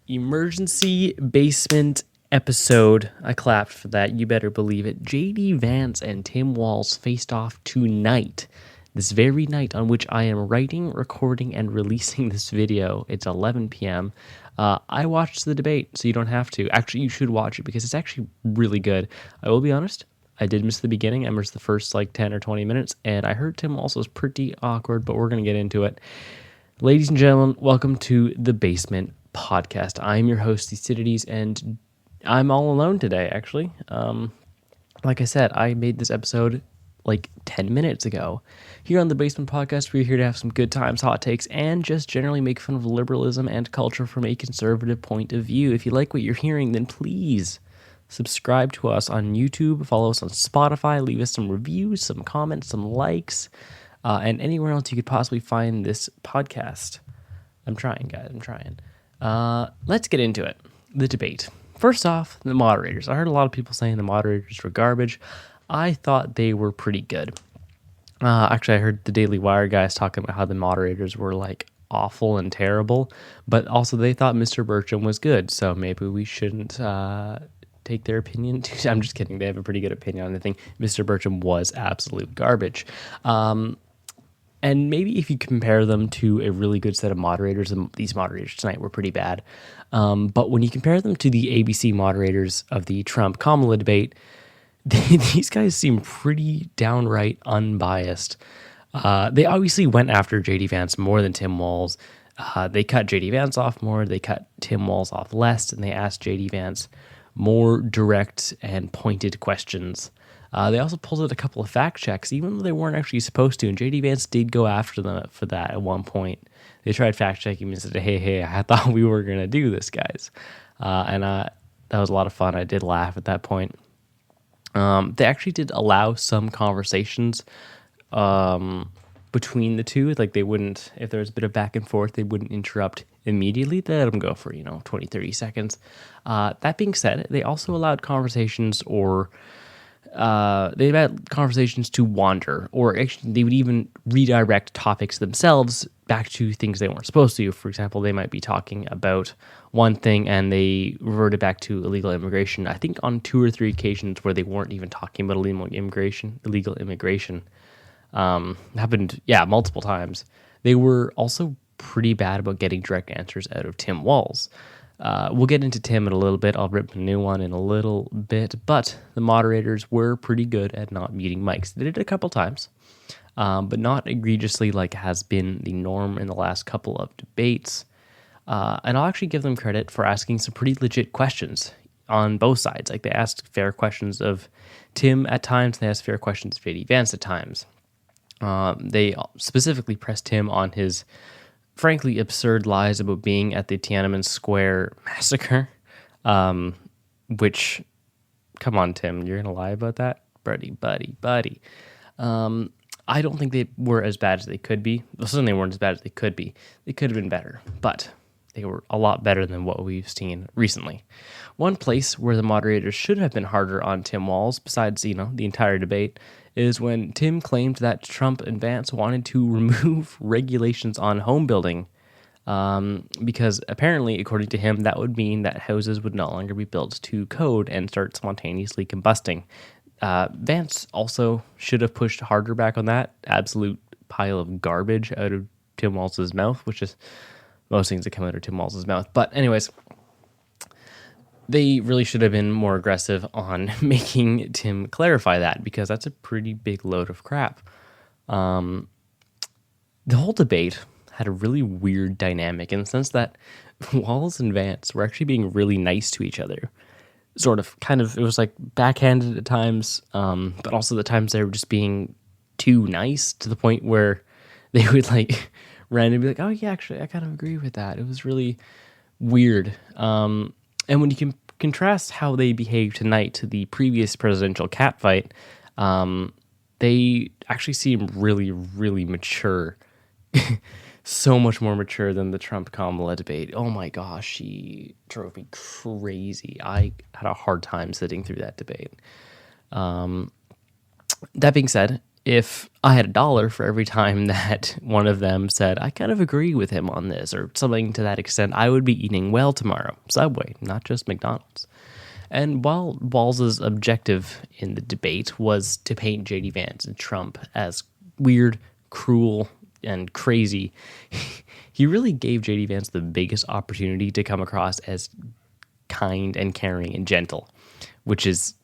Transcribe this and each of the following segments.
Emergency basement episode. I clapped for that. You better believe it. JD Vance and Tim Walz faced off tonight. This very night on which I am writing, recording, and releasing this video. It's 11 p.m. I watched the debate, so you don't have to. Actually, you should watch it because it's actually really good. I will be honest, I did miss the beginning. I missed the first 10 or 20 minutes, and I heard Tim Walz was pretty awkward, but we're going to get into it. Ladies and gentlemen, welcome to the Basement Podcast. I'm your host, Thucydidies, and I'm all alone today, actually. Like I said, I made this episode 10 minutes ago. Here on the Basement Podcast, we're here to have some good times, hot takes, and just generally make fun of liberalism and culture from a conservative point of view. If you like what you're hearing, then please subscribe to us on YouTube, follow us on Spotify, leave us some reviews, some comments, some likes, and anywhere else you could possibly find this podcast. I'm trying, guys. I'm trying. Let's get into it. The debate. First off, the moderators. I heard a lot of people saying the moderators were garbage. I thought they were pretty good. Actually, I heard the Daily Wire guys talking about how the moderators were awful and terrible, but also they thought Mr. Burcham was good, so maybe we shouldn't take their opinion. I'm just kidding. They have a pretty good opinion on the thing. Mr. Burcham was absolute garbage. And maybe if you compare them to a really good set of moderators, and these moderators tonight were pretty bad. But when you compare them to the ABC moderators of the Trump-Kamala debate, these guys seem pretty downright unbiased. They obviously went after JD Vance more than Tim Walz. They cut JD Vance off more. They cut Tim Walz off less, and they asked JD Vance more direct and pointed questions. They also pulled out a couple of fact checks, even though they weren't actually supposed to. And JD Vance did go after them for that at one point. They tried fact checking and said, "Hey, I thought we were gonna do this, guys," and that was a lot of fun. I did laugh at that point. They actually did allow some conversations between the two. They wouldn't, if there was a bit of back and forth, they wouldn't interrupt immediately. They let them go for 20, 30 seconds. That being said, they also allowed conversations they had conversations to wander, or actually they would even redirect topics themselves back to things they weren't supposed to. For example, they might be talking about one thing and they reverted back to illegal immigration. I think on 2 or 3 occasions where they weren't even talking about illegal immigration. Happened, multiple times. They were also pretty bad about getting direct answers out of Tim Walz. We'll get into Tim in a little bit. I'll rip a new one in a little bit, but the moderators were pretty good at not muting mics. They did it a couple times, but not egregiously like has been the norm in the last couple of debates. And I'll actually give them credit for asking some pretty legit questions on both sides. They asked fair questions of Tim at times. They asked fair questions of JD Vance at times. They specifically pressed Tim on his frankly absurd lies about being at the Tiananmen Square massacre, which, come on, Tim, you're going to lie about that? Buddy. I don't think they were as bad as they could be. Well, certainly they weren't as bad as they could be. They could have been better, but they were a lot better than what we've seen recently. One place where the moderators should have been harder on Tim Walz, besides, the entire debate, is when Tim claimed that Trump and Vance wanted to remove regulations on home building, because apparently, according to him, that would mean that houses would no longer be built to code and start spontaneously combusting. Vance also should have pushed harder back on that absolute pile of garbage out of Tim Walz's mouth, which is most things that come out of Tim Walz's mouth. But anyways, they really should have been more aggressive on making Tim clarify that, because that's a pretty big load of crap. The whole debate had a really weird dynamic in the sense that Walz and Vance were actually being really nice to each other. It was backhanded at times, but also the times they were just being too nice to the point where they would randomly be "Oh yeah, actually, I kind of agree with that." It was really weird. And when you can contrast how they behaved tonight to the previous presidential catfight, they actually seem really, really mature. So much more mature than the Trump-Kamala debate. Oh my gosh, she drove me crazy. I had a hard time sitting through that debate. That being said, if I had $1 for every time that one of them said, I kind of agree with him on this, or something to that extent, I would be eating well tomorrow. Subway, not just McDonald's. And while Walz's objective in the debate was to paint J.D. Vance and Trump as weird, cruel, and crazy, he really gave J.D. Vance the biggest opportunity to come across as kind and caring and gentle, which is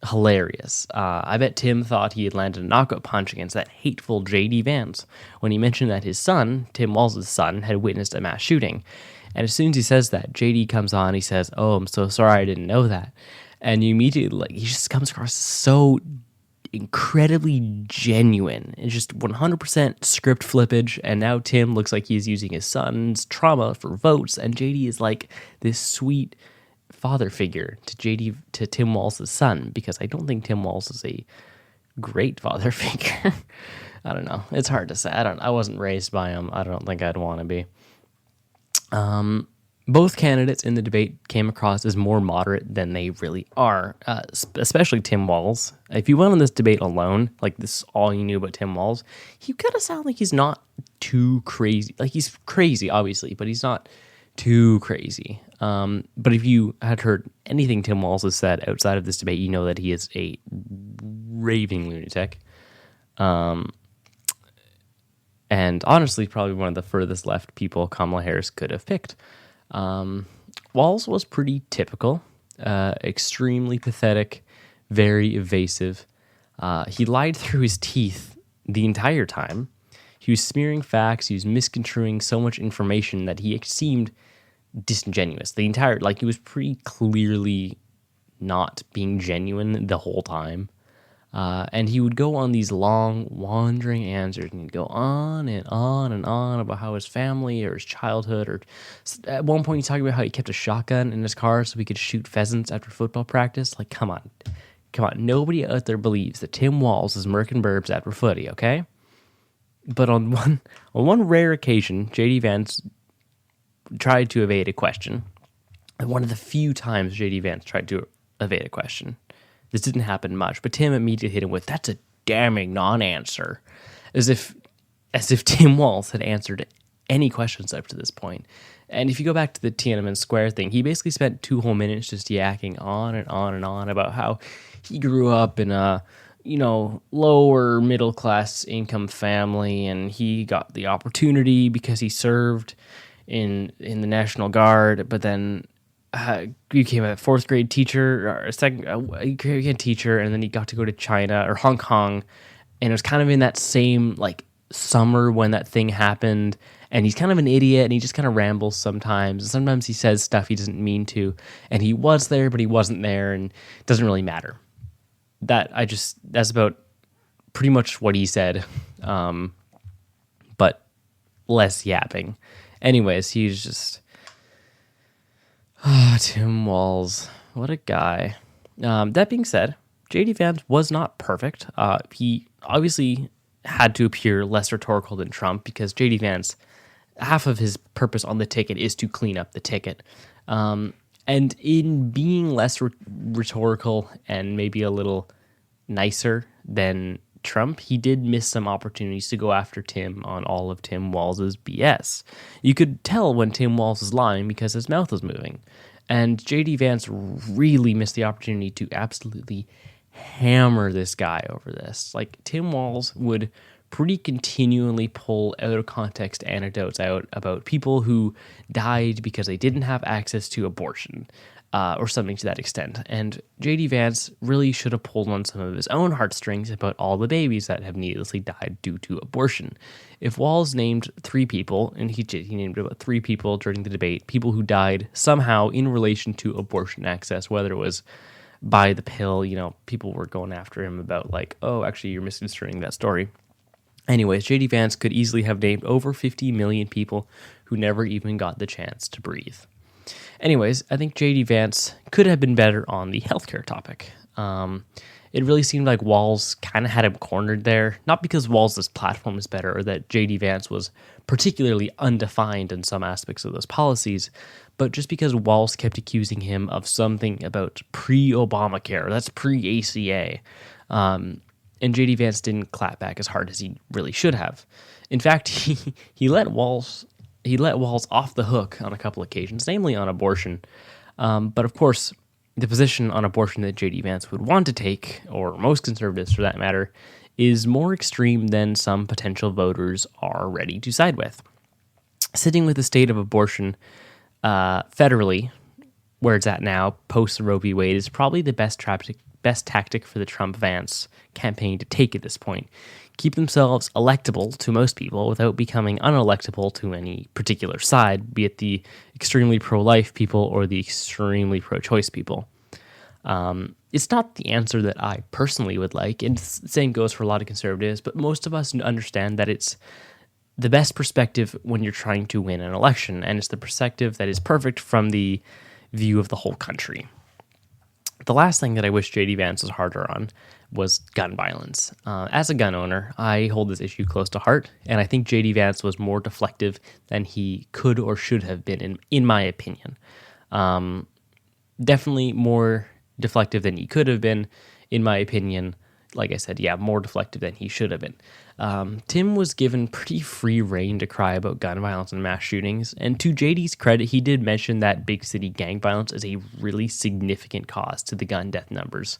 hilarious. I bet Tim thought he had landed a knockout punch against that hateful J.D. Vance when he mentioned that his son, Tim Walz's son, had witnessed a mass shooting. And as soon as he says that, JD comes on, he says, "Oh, I'm so sorry, I didn't know that." And you immediately, he just comes across so incredibly genuine. It's just 100% script flippage, and now Tim looks like he's using his son's trauma for votes, and JD is like this sweet father figure to Tim Walz's son, because I don't think Tim Walz is a great father figure. I don't know. It's hard to say. I wasn't raised by him. I don't think I'd want to be. Both candidates in the debate came across as more moderate than they really are, especially Tim Walz. If you went on this debate alone, like this is all you knew about Tim Walz, he kind of sound like he's not too crazy. Like, he's crazy, obviously, but he's not too crazy. But if you had heard anything Tim Walz has said outside of this debate, you know that he is a raving lunatic. And honestly, probably one of the furthest left people Kamala Harris could have picked. Walz was pretty typical, extremely pathetic, very evasive. He lied through his teeth the entire time. He was smearing facts. He was misconstruing so much information that he seemed disingenuous. He was pretty clearly not being genuine the whole time. And he would go on these long, wandering answers, and he'd go on and on and on about how his family or his childhood, or at one point he's talking about how he kept a shotgun in his car so he could shoot pheasants after football practice. Like, come on. Nobody out there believes that Tim Walz is murking burbs after footy, okay? But on one rare occasion, J.D. Vance tried to evade a question. And one of the few times J.D. Vance tried to evade a question. This didn't happen much, but Tim immediately hit him with, "That's a damning non-answer," as if Tim Walz had answered any questions up to this point. And if you go back to the Tiananmen Square thing, he basically spent 2 whole minutes just yakking on and on and on about how he grew up in a, lower middle class income family, and he got the opportunity because he served in the National Guard, but then he became a 4th grade teacher, or he became a teacher, and then he got to go to China or Hong Kong, and it was kind of in that same summer when that thing happened, and he's kind of an idiot, and he just kind of rambles sometimes, and sometimes he says stuff he doesn't mean to, and he was there, but he wasn't there, and it doesn't really matter. That's about pretty much what he said, but less yapping. Anyways, he's just... Tim Walz, what a guy. That being said, J.D. Vance was not perfect. He obviously had to appear less rhetorical than Trump, because J.D. Vance, half of his purpose on the ticket is to clean up the ticket. And in being less rhetorical and maybe a little nicer than Trump, he did miss some opportunities to go after Tim on all of Tim Walz's BS. You could tell when Tim Walz was lying because his mouth was moving. And J.D. Vance really missed the opportunity to absolutely hammer this guy over this. Tim Walz would pretty continually pull out of context anecdotes out about people who died because they didn't have access to abortion. Or something to that extent. And J.D. Vance really should have pulled on some of his own heartstrings about all the babies that have needlessly died due to abortion. If Walz named 3 people, and he named about 3 people during the debate, people who died somehow in relation to abortion access, whether it was by the pill, people were going after him about oh, actually, you're misconstruing that story. Anyways, J.D. Vance could easily have named over 50 million people who never even got the chance to breathe. Anyways, I think J.D. Vance could have been better on the healthcare topic. It really seemed like Walz kind of had him cornered there, not because Walz's platform is better or that J.D. Vance was particularly undefined in some aspects of those policies, but just because Walz kept accusing him of something about pre-Obamacare, that's pre-ACA. And J.D. Vance didn't clap back as hard as he really should have. In fact, he let Walz off the hook on a couple occasions, namely on abortion. But of course, the position on abortion that J.D. Vance would want to take, or most conservatives for that matter, is more extreme than some potential voters are ready to side with. Sitting with the state of abortion federally, where it's at now, post Roe v. Wade, is probably the best tactic for the Trump-Vance campaign to take at this point. Keep themselves electable to most people without becoming unelectable to any particular side, be it the extremely pro-life people or the extremely pro-choice people. It's not the answer that I personally would like, and the same goes for a lot of conservatives, but most of us understand that it's the best perspective when you're trying to win an election, and it's the perspective that is perfect from the view of the whole country. The last thing that I wish J.D. Vance was harder on was gun violence. As a gun owner, I hold this issue close to heart, and I think J.D. Vance was more deflective than he could or should have been, in my opinion. Definitely more deflective than he could have been, in my opinion. Like I said, more deflective than he should have been. Tim was given pretty free rein to cry about gun violence and mass shootings, and to JD's credit, he did mention that big city gang violence is a really significant cause to the gun death numbers.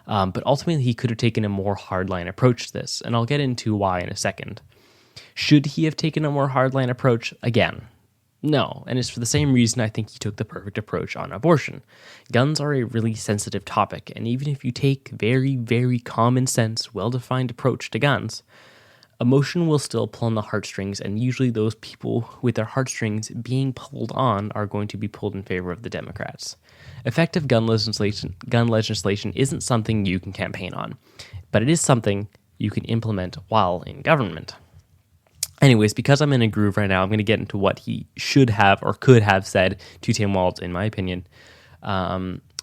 But ultimately, he could have taken a more hardline approach to this, and I'll get into why in a second. Should he have taken a more hardline approach? Again, no, and it's for the same reason I think he took the perfect approach on abortion. Guns are a really sensitive topic, and even if you take very, very common sense, well-defined approach to guns, emotion will still pull on the heartstrings, and usually those people with their heartstrings being pulled on are going to be pulled in favor of the Democrats. Effective gun legislation isn't something you can campaign on, but it is something you can implement while in government. Anyways, because I'm in a groove right now, I'm going to get into what he should have or could have said to Tim Walz, in my opinion.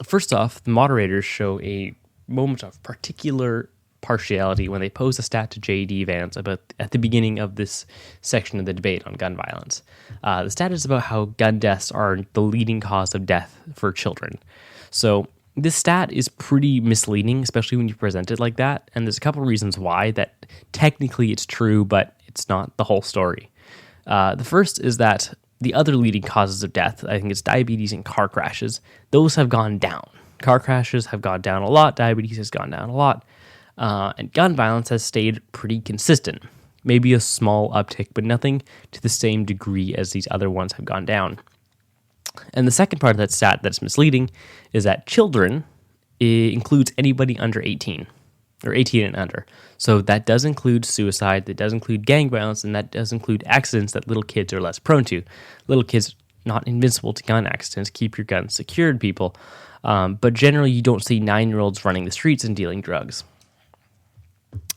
First off, the moderators show a moment of particular partiality when they pose a stat to J.D. Vance at the beginning of this section of the debate on gun violence. The stat is about how gun deaths are the leading cause of death for children. So this stat is pretty misleading, especially when you present it like that, and there's a couple reasons why that technically it's true, but it's not the whole story. The first is that the other leading causes of death, I think it's diabetes and car crashes, those have gone down. Car crashes have gone down a lot, diabetes has gone down a lot, and gun violence has stayed pretty consistent. Maybe a small uptick, but nothing to the same degree as these other ones have gone down. And the second part of that stat that's misleading is that children includes anybody under 18. Or 18 and under. So that does include suicide, that does include gang violence, and that does include accidents that little kids are less prone to. Little kids, not invincible to gun accidents. Keep your guns secured, people. But generally, you don't see 9-year-olds running the streets and dealing drugs.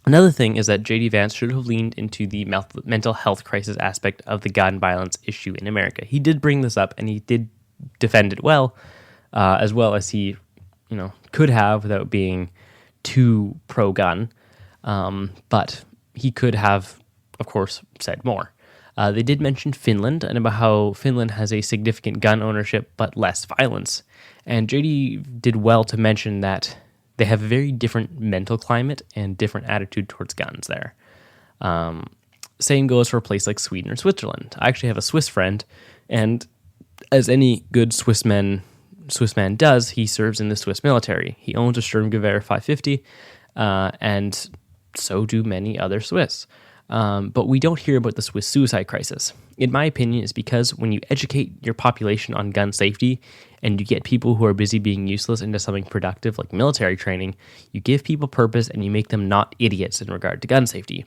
Another thing is that J.D. Vance should have leaned into the mental health crisis aspect of the gun violence issue in America. He did bring this up, and he did defend it well as he, could have without being too pro-gun, but he could have, of course, said more. They did mention Finland and about how Finland has a significant gun ownership but less violence. And JD did well to mention that they have a very different mental climate and different attitude towards guns there. Same goes for a place like Sweden or Switzerland. I actually have a Swiss friend, and as any good Swiss man does, he serves in the Swiss military. He owns a Sturmgewehr 550, and so do many other Swiss. But we don't hear about the Swiss suicide crisis. In my opinion, it's because when you educate your population on gun safety and you get people who are busy being useless into something productive like military training, you give people purpose and you make them not idiots in regard to gun safety.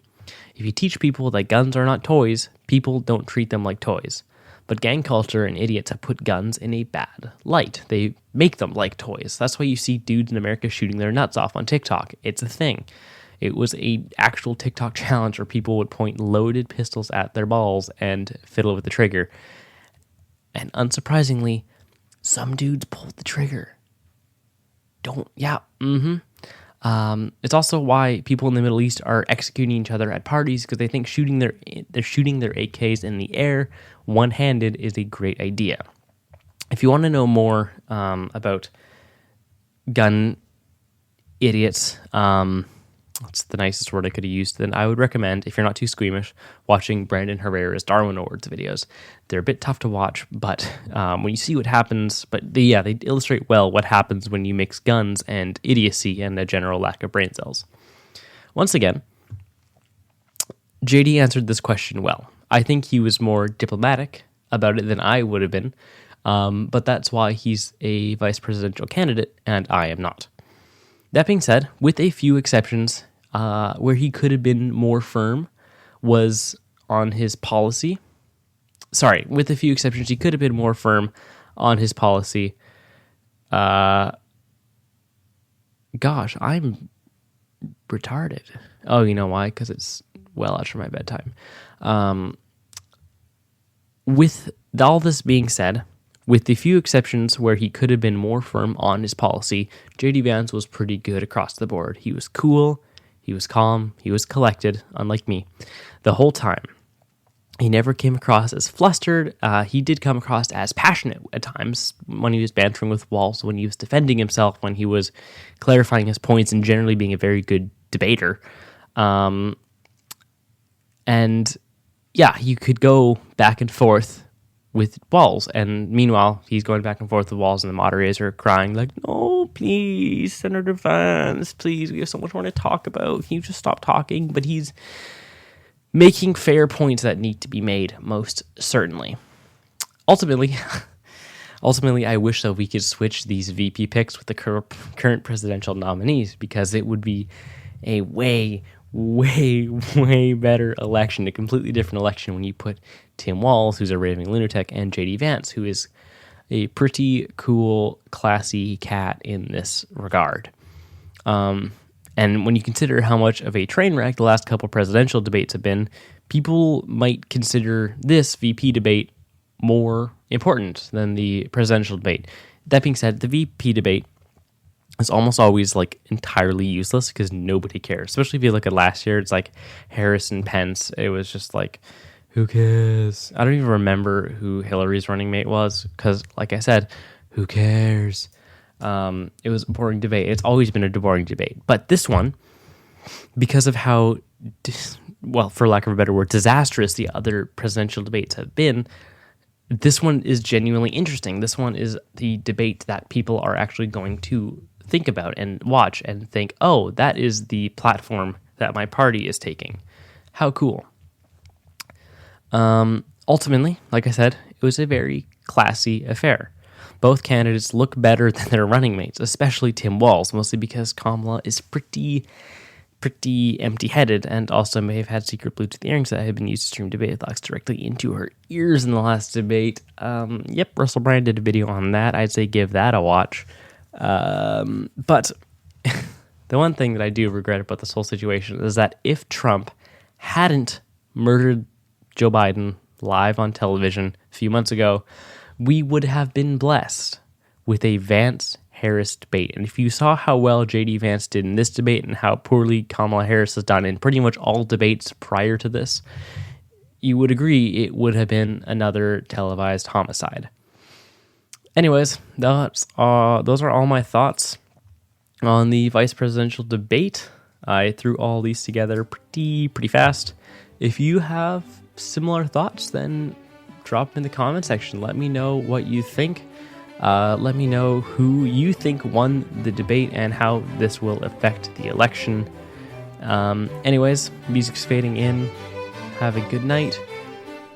If you teach people that guns are not toys, people don't treat them like toys. But gang culture and idiots have put guns in a bad light. They make them like toys. That's why you see dudes in America shooting their nuts off on TikTok. It's a thing. It was an actual TikTok challenge where people would point loaded pistols at their balls and fiddle with the trigger. And unsurprisingly, some dudes pulled the trigger. It's also why people in the Middle East are executing each other at parties, because they think they're shooting their AKs in the air one-handed is a great idea. If you want to know more about gun idiots, That's the nicest word I could have used. Then I would recommend, if you're not too squeamish, watching Brandon Herrera's Darwin Awards videos. They're a bit tough to watch, but when you see what happens, they illustrate well what happens when you mix guns and idiocy and a general lack of brain cells. Once again, JD answered this question well. I think he was more diplomatic about it than I would have been, but that's why he's a vice presidential candidate and I am not. That being said, with a few exceptions, where he could have been more firm was on his policy. Sorry, with a few exceptions, he could have been more firm on his policy. Gosh, I'm retarded. Oh, you know why? Because it's well after my bedtime. With all this being said, with the few exceptions where he could have been more firm on his policy, J.D. Vance was pretty good across the board. He was cool, he was calm, he was collected, unlike me, the whole time. He never came across as flustered. He did come across as passionate at times when he was bantering with Walz, when he was defending himself, when he was clarifying his points, and generally being a very good debater. And yeah, you could go back and forth with Walz, and meanwhile, he's going back and forth with Walz, and the moderators are crying like, "No, please, Senator Vance, please, we have so much more to talk about. Can you just stop talking?" But he's making fair points that need to be made, most certainly. Ultimately, I wish that we could switch these VP picks with the current presidential nominees, because it would be a way better election, a completely different election when you put Tim Walz, who's a raving lunatic, and J.D. Vance, who is a pretty cool, classy cat in this regard. And when you consider how much of a train wreck the last couple presidential debates have been, people might consider this VP debate more important than the presidential debate. That being said, the VP debate is almost always like entirely useless because nobody cares. Especially if you look at last year, it's like Harris and Pence. It was just like, who cares? I don't even remember who Hillary's running mate was because, like I said, who cares? It was a boring debate. It's always been a boring debate. But this one, because of how, for lack of a better word, disastrous the other presidential debates have been, this one is genuinely interesting. This one is the debate that people are actually going to think about and watch and think, oh, that is the platform that my party is taking. How cool. Ultimately, like I said, it was a very classy affair. Both candidates look better than their running mates, especially Tim Walz, mostly because Kamala is pretty empty-headed and also may have had secret Bluetooth earrings that had been used to stream debate thoughts directly into her ears in the last debate. Russell Brand did a video on that. I'd say give that a watch. But the one thing that I do regret about this whole situation is that if Trump hadn't murdered Joe Biden live on television a few months ago, we would have been blessed with a Vance-Harris debate. And if you saw how well J.D. Vance did in this debate and how poorly Kamala Harris has done in pretty much all debates prior to this, you would agree it would have been another televised homicide. Anyways, those are all my thoughts on the vice presidential debate. I threw all these together pretty fast. If you have similar thoughts, then drop them in the comment section. Let me know what you think. Let me know who you think won the debate and how this will affect the election. Anyways, music's fading in. Have a good night.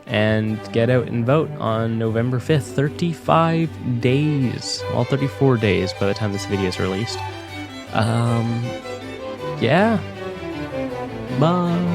And get out and vote on November 5th. 35 days. Well, 34 days by the time this video is released. Yeah. Bye.